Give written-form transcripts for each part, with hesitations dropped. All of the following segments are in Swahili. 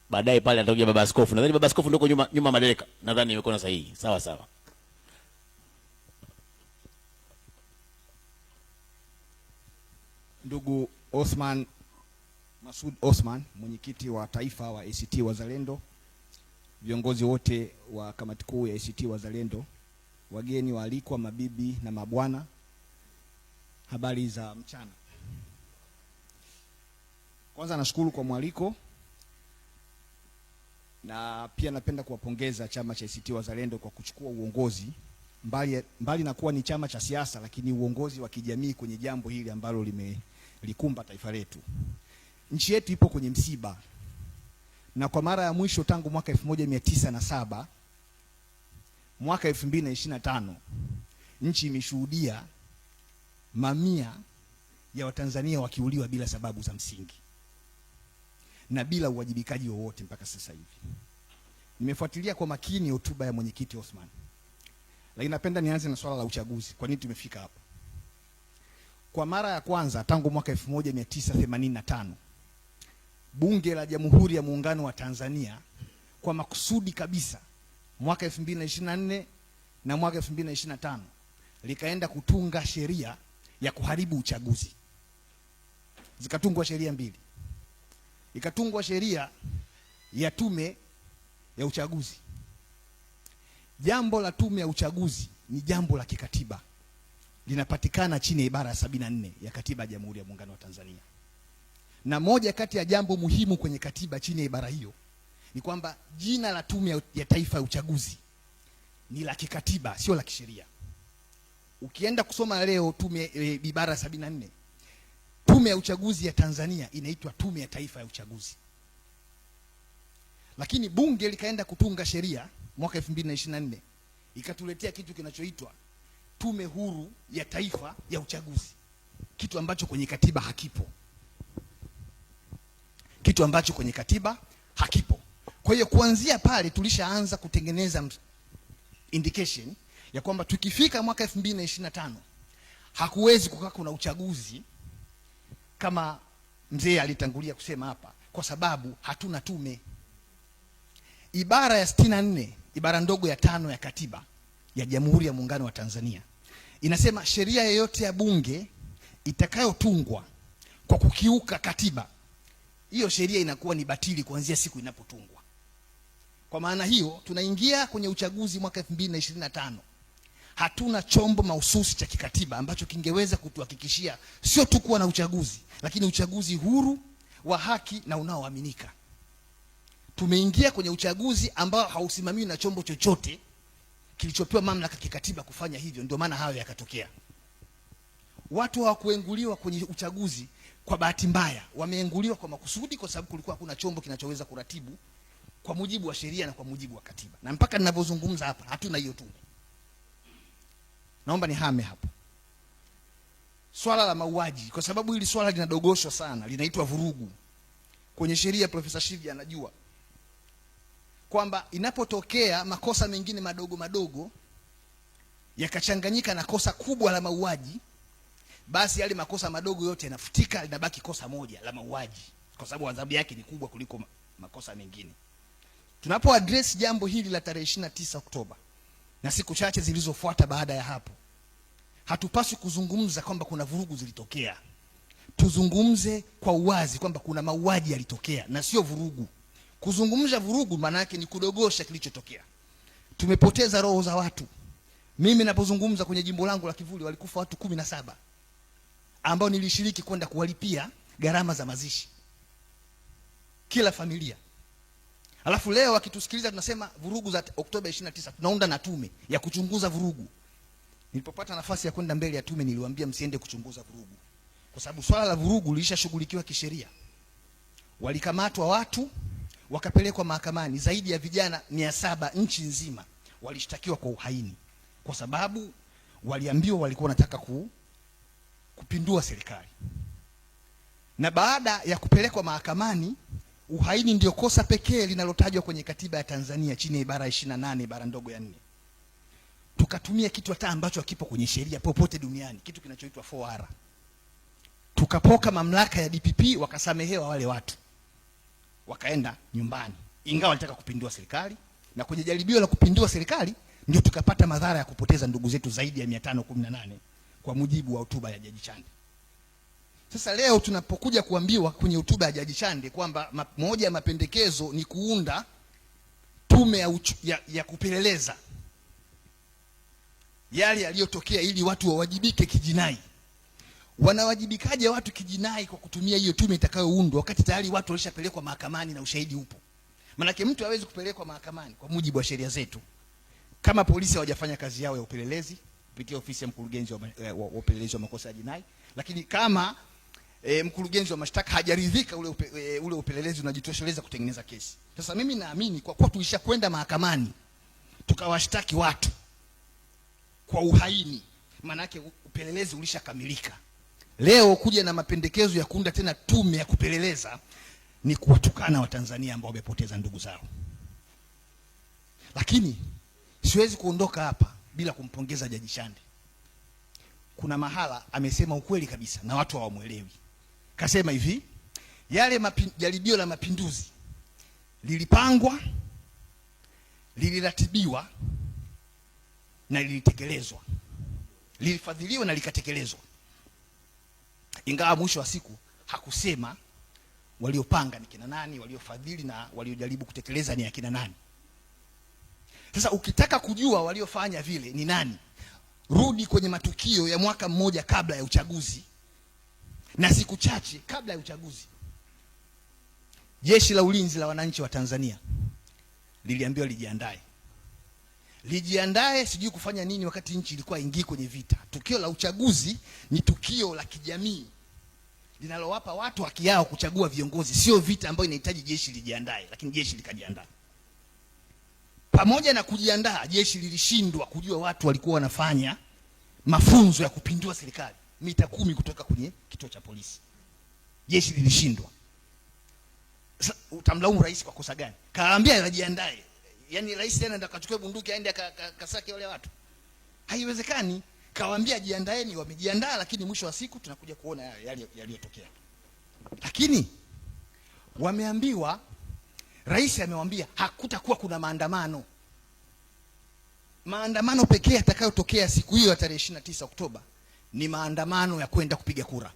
baadaye pale atakuja baba askofu. Nadhani baba askofu ndio nyuma madereka. Nadhani nimekuwa sahihi. Sawa sawa. Ndugu Othman Masud Othman, mwenyekiti wa taifa wa ACT Wazalendo, viongozi wote wa kamati kuu ya ACT Wazalendo, wageni waalikwa, mabibi na mabwana, habari za mchana. Kwanza nashukuru kwa mwaliko, na pia napenda kuwapongeza chama cha ACT Wazalendo kwa kuchukua uongozi mbali na kuwa ni chama cha siasa, lakini uongozi wa kijamii kwenye jambo hili ambalo likumba taifa letu. Nchi yetu ipo kwenye msiba, na kwa mara ya mwisho tangu mwaka 1907 mwaka 2025 nchi imeshuhudia mamia ya Watanzania wakiuliwa bila sababu za msingi na bila uwajibikaji wowote mpaka sasa hivi. Nimefuatilia kwa makini hotuba ya mwenyekiti Othman, lakini napenda nianze na swala la uchaguzi. Kwa nini tumefika hapa? Kwa mara ya kwanza tangu mwaka 1985 Bunge la Jamhuri ya Muungano wa Tanzania kwa makusudi kabisa mwaka 2024 na mwaka 2025 likaenda kutunga sheria ya kuharibu uchaguzi. Zikatungwa sheria mbili. Ikatungwa sheria ya tume ya uchaguzi. Jambo la tume ya uchaguzi ni jambo la kikatiba, linapatikana chini ya ibara ya 74 ya katiba ya Jamhuri ya Muungano wa Tanzania. Na moja kati ya jambo muhimu kwenye katiba chini ya ibara hiyo ni kwamba jina la tume ya taifa ya uchaguzi ni la kikatiba, sio la kisheria. Ukienda kusoma leo tume ibara 74, tume ya uchaguzi ya Tanzania inaitwa Tume ya Taifa ya Uchaguzi. Lakini bunge likaenda kutunga sheria mwaka 2024 ikatuletea kitu kinachoitwa Tume Huru ya Taifa ya Uchaguzi, kitu ambacho kwenye katiba hakipo. Kitu ambacho kwenye katiba hakipo. Kwa hiyo kuanzia pale tulishaanza kutengeneza indication ya kwamba tukifika mwaka 2025 hakuwezi kukaa kuna uchaguzi kama mzee alitangulia kusema hapa, kwa sababu hatuna tume. Ibara ya 64, ibara ndogo ya 5 ya katiba ya Jamhuri ya Muungano wa Tanzania inasema sheria yoyote ya bunge itakayotungwa kwa kukiuka katiba, hiyo sheria inakuwa ni batili kuanzia siku inapotungwa. Kwa maana hiyo tunaingia kwenye uchaguzi mwaka 2025. Hatuna chombo mahususi cha kikatiba ambacho kingeweza kutuhakikishia sio tu kuwa na uchaguzi, lakini uchaguzi huru, wa haki na unaoaminika. Tumeingia kwenye uchaguzi ambao hausimamiwi na chombo chochote kilichopewa mamlaka kikatiba kufanya hivyo. Ndio maana hayo yakatokea. Watu hawakuenguliwa kwenye uchaguzi kwa bahati mbaya, wameenguliwa kwa makusudi, kwa sababu kulikuwa hakuna chombo kinachoweza kuratibu kwa mujibu wa sheria na kwa mujibu wa katiba. Na mpaka ninavyozungumza hapa hatuna hiyo tume. Naomba nihame hapo. Swala la mauaji, kwa sababu hili swala linadogoshwa sana, linaitwa vurugu. Kwenye sheria Profesa Shivya anajua kwamba inapotokea makosa mengine madogo madogo yakachanganyika na kosa kubwa la mauaji, basi yale makosa madogo yote yanafutika, linabaki kosa moja la mauaji, kwa sababu adhabu yake ni kubwa kuliko makosa mengine. Tunapo address jambo hili la tarehe 29 Oktoba na siku chache zilizofuata baada ya hapo, hatupaswi kuzungumza kwamba kuna vurugu zilitokea. Tuzungumze kwa uwazi kwamba kuna mauaji yalitokea na sio vurugu. Kuzungumza vurugu maana yake ni kudogosha kilichotokea. Tumepoteza roho za watu. Mimi ninapozungumza kwenye jimbo langu la Kivuli walikufa watu 17 ambao nilishiriki kwenda kuwalipia gharama za mazishi kila familia. Alafu leo wakitusikiliza tunasema vurugu za Oktoba 29, tunaunda na tume ya kuchunguza vurugu. Nilipopata nafasi ya kwenda mbele ya tume niliwaambia msiende kuchunguza vurugu, kwa sababu swala la vurugu lilishashughulikiwa kisheria. Walikamatwa watu wakapelekwa mahakamani, zaidi ya vijana 700 nchi nzima walishtakiwa kwa uhaini, kwa sababu waliambiwa walikuwa wanataka kupindua serikali. Na baada ya kupelekwa mahakamani, uhaini ndio kosa pekee linalotajwa kwenye katiba ya Tanzania chini ya ibara 28 ibara ndogo ya 4. Tukatumia kitu hata ambacho hakipo kwenye sheria popote duniani, kitu kinachoitwa 4R. Tukapoka mamlaka ya DPP, wakasamehewa wale watu. wakaenda nyumbani, ingawa walitaka kupindua serikali, na kwenye jaribio la kupindua serikali ndio tukapata madhara ya kupoteza ndugu zetu zaidi ya 518 kwa mujibu wa hotuba ya Jaji Chande. Sasa leo tunapokuja kuambiwa kwenye hotuba ya Jaji Chande kwamba moja ya mapendekezo ni kuunda tume ya kupeleleza yale yaliyotokea ili watu wawajibike kijinai. Wanawajibikaje watu kijinai kwa kutumia hiyo tume itakayoundwa wakati tayari watu walishapelekwa mahakamani na ushahidi upo? Manake mtu hawezi kupelekwa mahakamani kwa mujibu wa sheria zetu kama polisi hawajafanya kazi yao ya upelelezi kupitia ofisi ya mkurugenzi wa upelelezi wa makosa ya jinai, lakini kama mkurugenzi wa mashtaka hajaridhika ule upelelezi unajitosheleza kutengeneza kesi. Sasa mimi naamini kwa kuwa tulishakwenda mahakamani tukawashtaki watu kwa uhaini, maana yake upelelezi ulishakamilika. Leo kuja na mapendekezo ya kuunda tena tume ya kupeleleza ni kuwatukana Watanzania ambao wamepoteza ndugu zao. Lakini siwezi kuondoka hapa bila kumpongeza Jaji Chande. Kuna mahala amesema ukweli kabisa na watu hawamuelewi. Kasema hivi, yale jaribio la mapinduzi lilipangwa, liliratibiwa na lilitekelezwa. Lilifadhiliwa na likatekelezwa. Ingawa mwisho wa siku hakusema waliopanga ni kina nani, waliofadhili na waliojaribu kutekeleza ni akina nani. Sasa ukitaka kujua waliofanya vile ni nani, rudi kwenye matukio ya mwaka mmoja kabla ya uchaguzi na siku chache kabla ya uchaguzi. Jeshi la Ulinzi la Wananchi wa Tanzania liliambiwa lijiandae sijui kufanya nini wakati nchi ilikuwa ingii kwenye vita. Tukio la uchaguzi ni tukio la kijamii linalowapa watu haki yao kuchagua viongozi, sio vita ambayo inahitaji jeshi lijiandae, lakini jeshi likajiandaa. Pamoja na kujiandaa, jeshi lilishindwa kujua watu walikuwa wanafanya mafunzo ya kupindua serikali mita 10 kutoka kwenye kituo cha polisi. Jeshi lilishindwa. Utamlaumu rais kwa kosa gani? Kaambia wajiandae. Yaani rais tena ndo akachukua bunduki aende akasake wale watu? Haiwezekani. Kawaambia jiandaeni, wamejiandaa, lakini mwisho wa siku tunakuja kuona yaliyotokea. Lakini wameambiwa, rais amewaambia hakutakuwa kuna maandamano. Maandamano pekee yatakayotokea siku hiyo ya tarehe 29 Oktoba ni maandamano ya kwenda kupiga kura.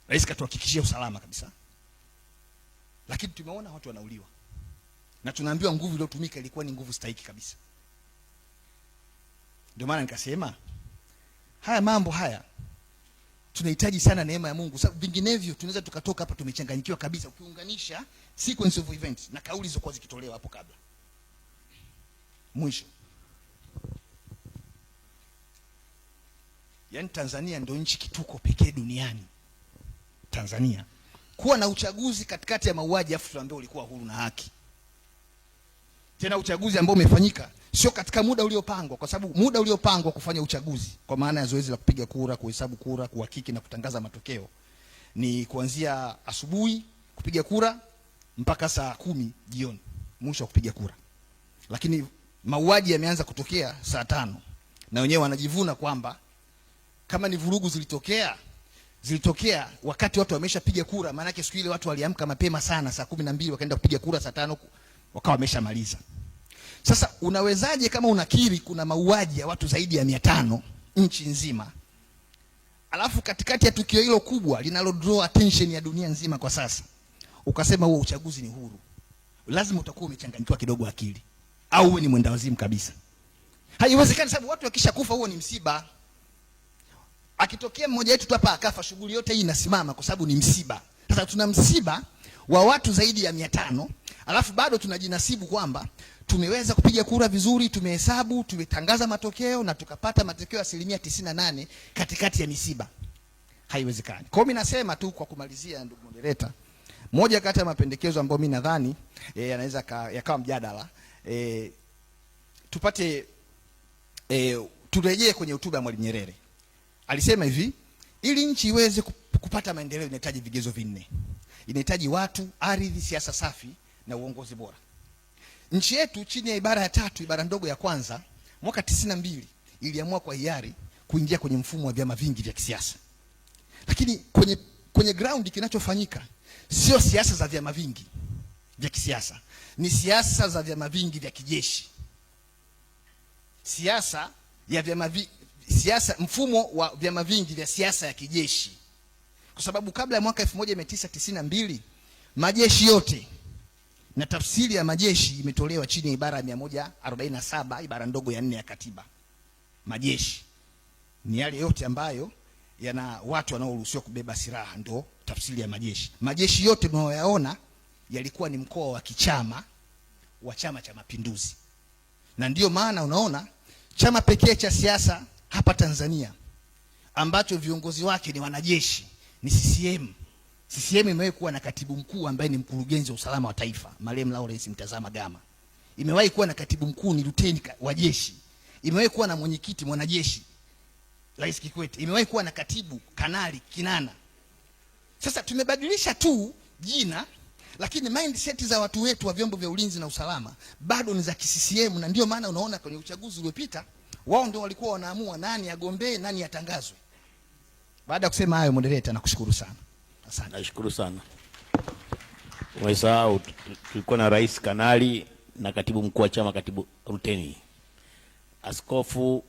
Rais katuhakikishia usalama kabisa. Lakini tumeona watu wanauliwa. Na tunaambiwa nguvu iliyotumika ilikuwa ni nguvu stahiki kabisa. Ndio maana nikasema haya mambo haya tunahitaji sana neema ya Mungu, sababu vinginevyo tunaweza tukatoka hapa tumechanganyikiwa kabisa ukiunganisha sequence of events na kauli zilizokuwa zikitolewa hapo kabla. Mwisho, yaani Tanzania ndio nchi kituko pekee duniani, Tanzania, kuwa na uchaguzi katikati ya mauaji afu tunaambiwa ulikuwa huru na haki. Tena uchaguzi ambao umefanyika sio katika muda uliopangwa, kwa sababu muda uliopangwa kufanya uchaguzi kwa maana ya zoezi la kupiga kura, kuhesabu kura, kuhakiki na kutangaza matokeo ni kuanzia asubuhi kupiga kura mpaka saa 10 jioni mwisho kupiga kura. Lakini mauaji yameanza kutokea saa 5 na wenyewe wanajivuna kwamba kama ni vurugu zilitokea wakati watu wameshapiga kura. Maana yake siku ile watu waliamka mapema sana saa 12 wakaenda kupiga kura saa 5 wakawa wameshamaliza. Sasa unawezaje kama unakiri kuna mauaji ya watu zaidi ya 500 nchi nzima, alafu katikati ya tukio hilo kubwa linalo draw attention ya dunia nzima kwa sasa ukasema huo uchaguzi ni huru? Lazima utakuwa umechanganyikiwa kidogo akili, au wewe ni mwenda wazimu kabisa. Haiwezekani, sababu watu wakishakufa huo ni msiba. Akitokea mmoja wetu tu hapa akafa, shughuli yote hii inasimama kwa sababu ni msiba. Sasa tuna msiba wa watu zaidi ya 500, alafu bado tunajinasibu kwamba tumeweza kupiga kura vizuri, tumehesabu, tumetangaza matokeo na tukapata matokeo ya 98% katikati ya misiba. Haiwezekani. Kwa mimi nasema tu kwa kumalizia, ndugu moderator, moja kati ya mapendekezo ambayo mimi nadhani yanaweza yakawa mjadala, tupate turejee kwenye hotuba ya Mwalimu Nyerere. Alisema hivi, ili nchi iweze kupata maendeleo inahitaji vigezo 4. Inahitaji watu, ardhi, siasa safi na uongozi bora. Nchi yetu chini ya ibara ya 3, ibara ndogo ya kwanza, mwaka 92 iliamua kwa hiari kuingia kwenye mfumo wa vyama vingi vya kisiasa. Lakini kwenye kwenye ground kinachofanyika sio siasa za vyama vingi vya kisiasa, ni siasa za vyama vingi vya kijeshi. Mfumo wa vyama vingi vya siasa ya kijeshi, kwa sababu kabla ya mwaka 1992 majeshi yote, na tafsiri ya majeshi imetolewa chini ya ibara ya 147 ibara ndogo ya 4 ya katiba. Majeshi ni yale yote ambayo yana watu wanaoruhusiwa kubeba silaha, ndo tafsiri ya majeshi. Majeshi yote tunayoyaona yalikuwa ni mkoa wa kichama wa Chama cha Mapinduzi, na ndiyo maana unaona chama pekee cha siasa hapa Tanzania ambacho viongozi wake ni wanajeshi ni CCM. CCM imewahi kuwa na katibu mkuu ambaye ni mkurugenzi wa usalama wa taifa, Marehemu Lawrence Mtazama Gama. Imewahi kuwa na katibu mkuu ni luteni wa jeshi. Imewahi kuwa na mwenyekiti mwanajeshi, Rais Kikwete. Imewahi kuwa na katibu kanali Kinana. Sasa tumebadilisha tu jina, lakini mindset za watu wetu wa vyombo vya ulinzi na usalama bado ni za CCM, na ndio maana unaona kwenye uchaguzi uliopita wao ndio walikuwa wanaamua nani agombee, nani atangazwe. Baada ya kusema hayo, moderator, nakushukuru sana. Asante. Nashukuru sana. Umesahau tulikuwa na rais kanali na katibu mkuu wa chama katibu ruteni. Askofu